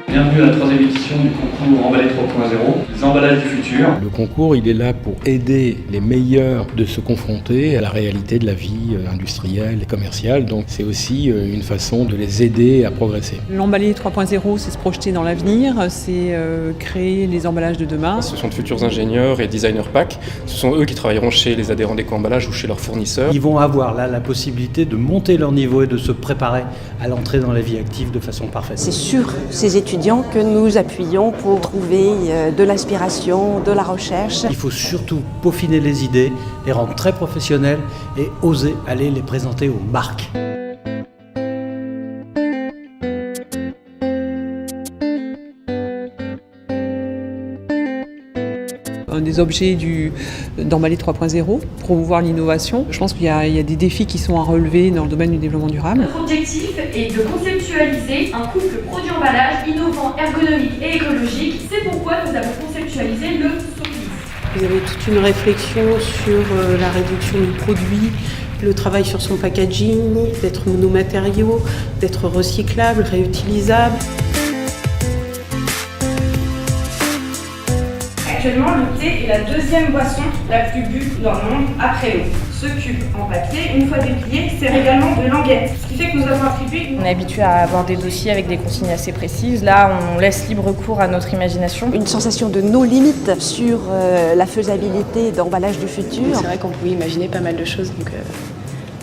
Bienvenue à la 3e édition du concours Emballé 3.0, les emballages du futur. Le concours, il est là pour aider les meilleurs de se confronter à la réalité de la vie industrielle et commerciale. Donc c'est aussi une façon de les aider à progresser. L'Emballé 3.0, c'est se projeter dans l'avenir, c'est créer les emballages de demain. Ce sont de futurs ingénieurs et designers PAC. Ce sont eux qui travailleront chez les adhérents d'Eco-Emballage ou chez leurs fournisseurs. Ils vont avoir là la possibilité de monter leur niveau et de se préparer à l'entrée dans la vie active de façon parfaite. C'est sur ces étudiants que nous appuyons pour trouver de l'inspiration, de la recherche. Il faut surtout peaufiner les idées, les rendre très professionnelles et oser aller les présenter aux marques. Un des objets d'Emballé 3.0, promouvoir l'innovation. Je pense qu'il y a des défis qui sont à relever dans le domaine du développement durable. Notre objectif est de conceptualiser un couple produit-emballage innovant, ergonomique et écologique. C'est pourquoi nous avons conceptualisé le Solis. Vous avez toute une réflexion sur la réduction du produit, le travail sur son packaging, d'être monomatériaux, d'être recyclable, réutilisable. Actuellement, le thé est la deuxième boisson la plus bue dans le monde après l'eau. Ce cube en papier, une fois déplié, sert également de languette. Ce qui fait que nous avons attribué... On est habitué à avoir des dossiers avec des consignes assez précises. Là, on laisse libre cours à notre imagination. Une sensation de nos limites sur la faisabilité d'emballage du futur. C'est vrai qu'on pouvait imaginer pas mal de choses. Donc,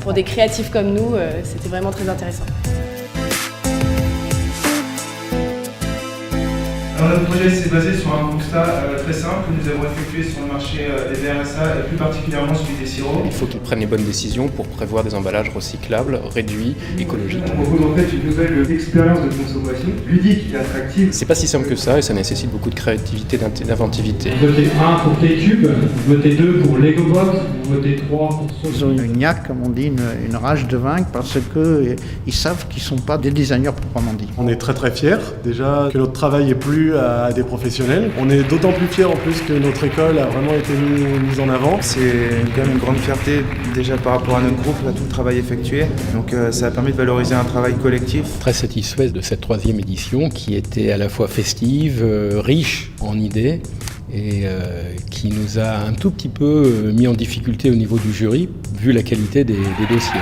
pour des créatifs comme nous, c'était vraiment très intéressant. Alors, notre projet s'est basé sur un constat très simple que nous avons effectué sur le marché des VRSA et plus particulièrement celui des sirops. Il faut qu'ils prennent les bonnes décisions pour prévoir des emballages recyclables, réduits, écologiques. On propose en fait une nouvelle expérience de consommation ludique et attractive. C'est pas si simple que ça et ça nécessite beaucoup de créativité, d'inventivité. Votez 1 pour T-Cube, votez 2 pour Lego Box, votez 3 pour Solis. Ils ont une niaque, comme on dit, une rage de vaincre parce qu'ils savent qu'ils ne sont pas des designers proprement dit. On est très très fiers déjà que notre travail ait plu à des professionnels. On est d'autant plus fiers en plus que notre école a vraiment été mise en avant. C'est quand même une grande fierté déjà par rapport à notre groupe, à tout le travail effectué. Donc ça a permis de valoriser un travail collectif. Très satisfait de cette 3e édition qui était à la fois festive, riche en idées et qui nous a un tout petit peu mis en difficulté au niveau du jury vu la qualité des dossiers.